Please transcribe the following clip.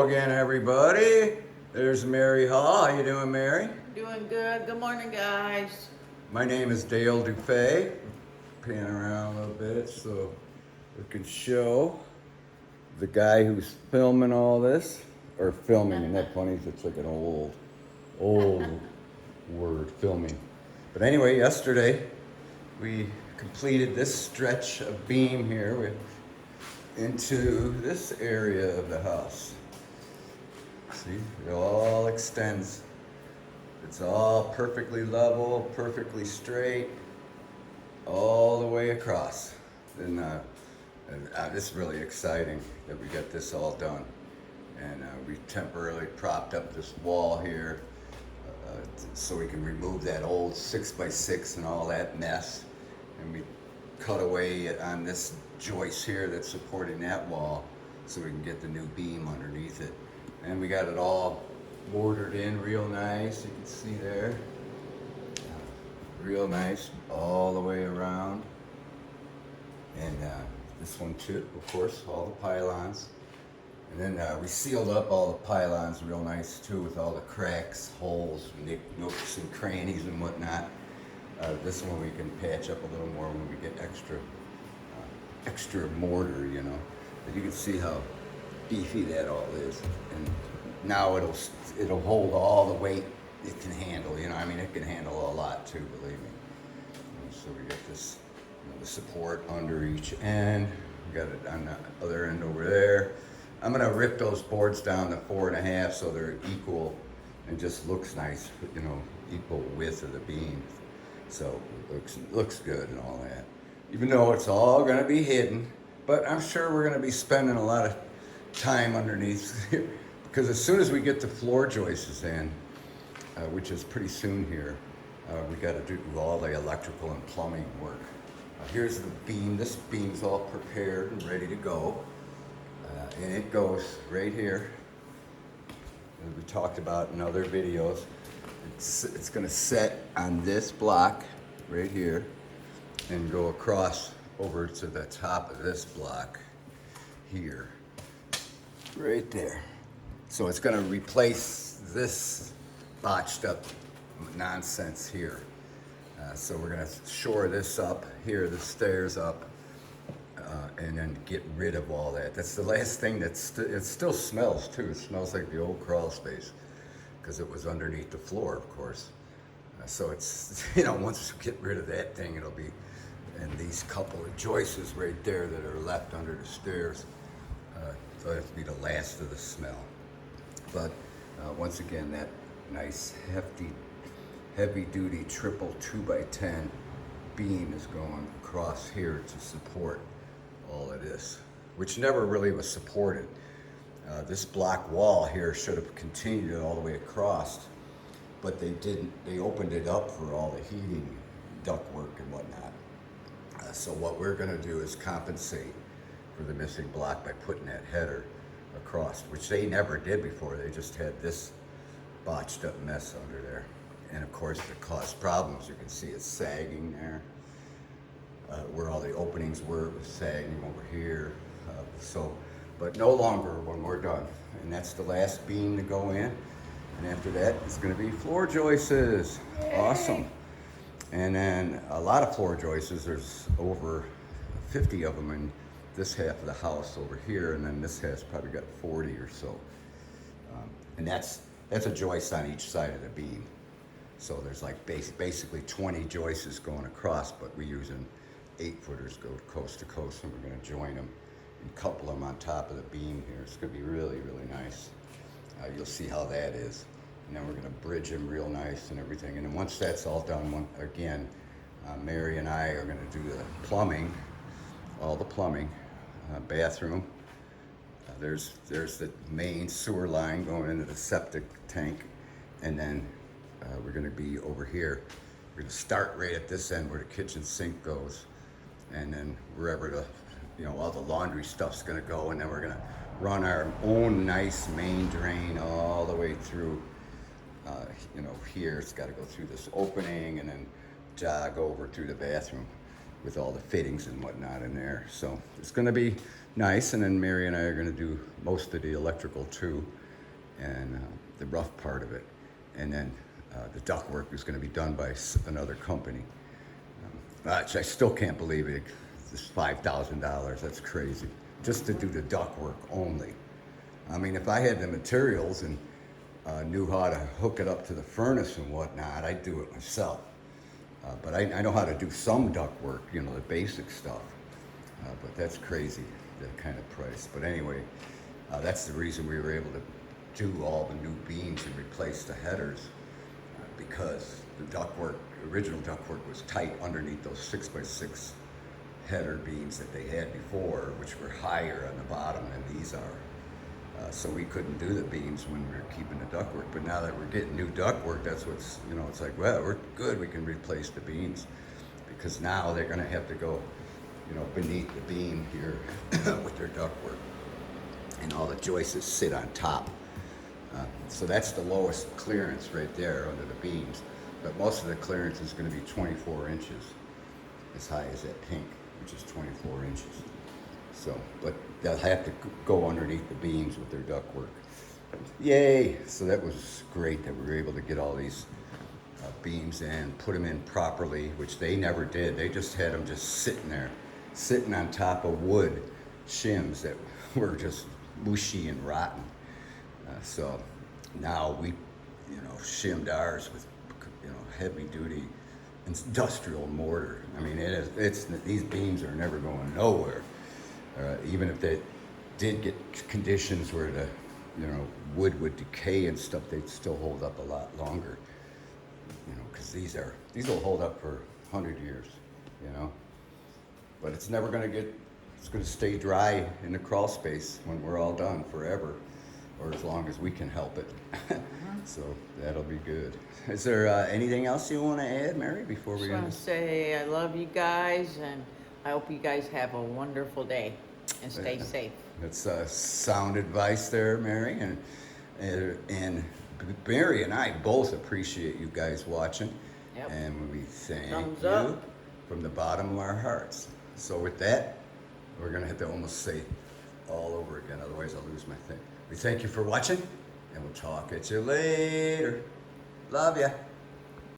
again, everybody. There's Mary Hall. How you doing, Mary? Doing good. Good morning, guys. My name is Dale DuFay. Pan around a little bit so we can show the guy who's filming all this, or filming. Isn't that funny? It's like an old word, filming. But anyway, yesterday we completed this stretch of beam here into this area of the house. See, it all extends. It's all perfectly level, perfectly straight, all the way across. And it's really exciting that we got this all done. And we temporarily propped up this wall here so we can remove that old 6x6 and all that mess. And we cut away on this joist here that's supporting that wall so we can get the new beam underneath it. And we got it all bordered in real nice, you can see there. Real nice all the way around. And this one too, of course, all the pylons. And then we sealed up all the pylons real nice too with all the cracks, holes, nooks and crannies and whatnot. This one we can patch up a little more when we get extra mortar, you know. But you can see how beefy that all is. And now it'll hold all the weight it can handle, you know. I mean, it can handle a lot too, believe me. And so we got this, you know, the support under each end. We got it on the other end over there. I'm gonna rip those boards down to 4.5 so they're equal and just looks nice, you know, equal width of the beam. So it looks good and all that. Even though it's all gonna be hidden, but I'm sure we're gonna be spending a lot of time underneath because as soon as we get the floor joists in, which is pretty soon here, we gotta do all the electrical and plumbing work. Here's the beam. This beam's all prepared and ready to go. And it goes right here. As we talked about in other videos, it's gonna set on this block right here and go across over to the top of this block here, right there. So it's gonna replace this botched up nonsense here. So we're gonna shore this up here, the stairs up, and then get rid of all that. That's the last thing it still smells too. It smells like the old crawl space because it was underneath the floor, of course. So it's, you know, once we get rid of that thing, it'll be, and these couple of joists right there that are left under the stairs, so that'll be the last of the smell. But once again, that nice hefty, heavy-duty triple 2x10 beam is going across here to support all of this, which never really was supported. This block wall here should have continued it all the way across, but they didn't. They opened it up for all the heating, ductwork and whatnot. So what we're gonna do is compensate for the missing block by putting that header across, which they never did before. They just had this botched up mess under there. And of course it caused problems. You can see it's sagging there. Where all the openings were, it was sagging over here. But no longer when we're done. And that's the last beam to go in. And after that, it's gonna be floor joists. Awesome. And then a lot of floor joists, there's over 50 of them in this half of the house over here. And then this has probably got 40 or so. And that's a joist on each side of the beam. So there's like basically 20 joists going across, but we're using 8-footers go coast to coast, and we're going to join them and couple them on top of the beam here. It's going to be really, really nice. You'll see how that is. And then we're going to bridge them real nice and everything. And then once that's all done, Mary and I are going to do the plumbing, all the plumbing, bathroom. There's the main sewer line going into the septic tank, and then we're going to be over here. We're going to start right at this end where the kitchen sink goes, and then wherever all the laundry stuff's going to go, and then we're going to run our own nice main drain all the way through. Here it's got to go through this opening and then jog over through the bathroom. with all the fittings and whatnot in there. So it's going to be nice. And then Mary and I are going to do most of the electrical too, and the rough part of it. And then the ductwork is going to be done by another company. I still can't believe it. It's $5,000. That's crazy. Just to do the ductwork only. I mean, if I had the materials and knew how to hook it up to the furnace and whatnot, I'd do it myself. But I know how to do some ductwork, you know, the basic stuff. But that's crazy, that kind of price. But anyway, that's the reason we were able to do all the new beams and replace the headers, because the ductwork, original ductwork, was tight underneath those 6x6 header beams that they had before, which were higher on the bottom than these are. So we couldn't do the beams when we were keeping the ductwork. But now that we're getting new ductwork, that's what's, you know, it's like, well, we're good, we can replace the beams. Because now they're gonna have to go, you know, beneath the beam here with their ductwork. And all the joists sit on top. So that's the lowest clearance right there under the beams. But most of the clearance is gonna be 24 inches, as high as that pink, which is 24 inches. So, but they'll have to go underneath the beams with their ductwork. Yay! So that was great that we were able to get all these beams in, put them in properly, which they never did. They just had them just sitting there, sitting on top of wood shims that were just mushy and rotten. So now we, you know, shimmed ours with, you know, heavy duty industrial mortar. I mean, it's these beams are never going nowhere. Even if they did get conditions where the, you know, wood would decay and stuff, they'd still hold up a lot longer. You know, because these will hold up for 100 years. You know, but it's never going to get. It's going to stay dry in the crawl space when we're all done forever, or as long as we can help it. So that'll be good. Is there anything else you want to add, Mary, before we Just end want to this? say I love you guys, and I hope you guys have a wonderful day and stay safe. That's sound advice there, Mary, and Mary and I both appreciate you guys watching, Yep. and we thank Thumbs you up. from the bottom of our hearts. So with that, we're gonna have to almost say all over again, otherwise I'll lose my thing. We thank you for watching, and we'll talk at you later. Love ya.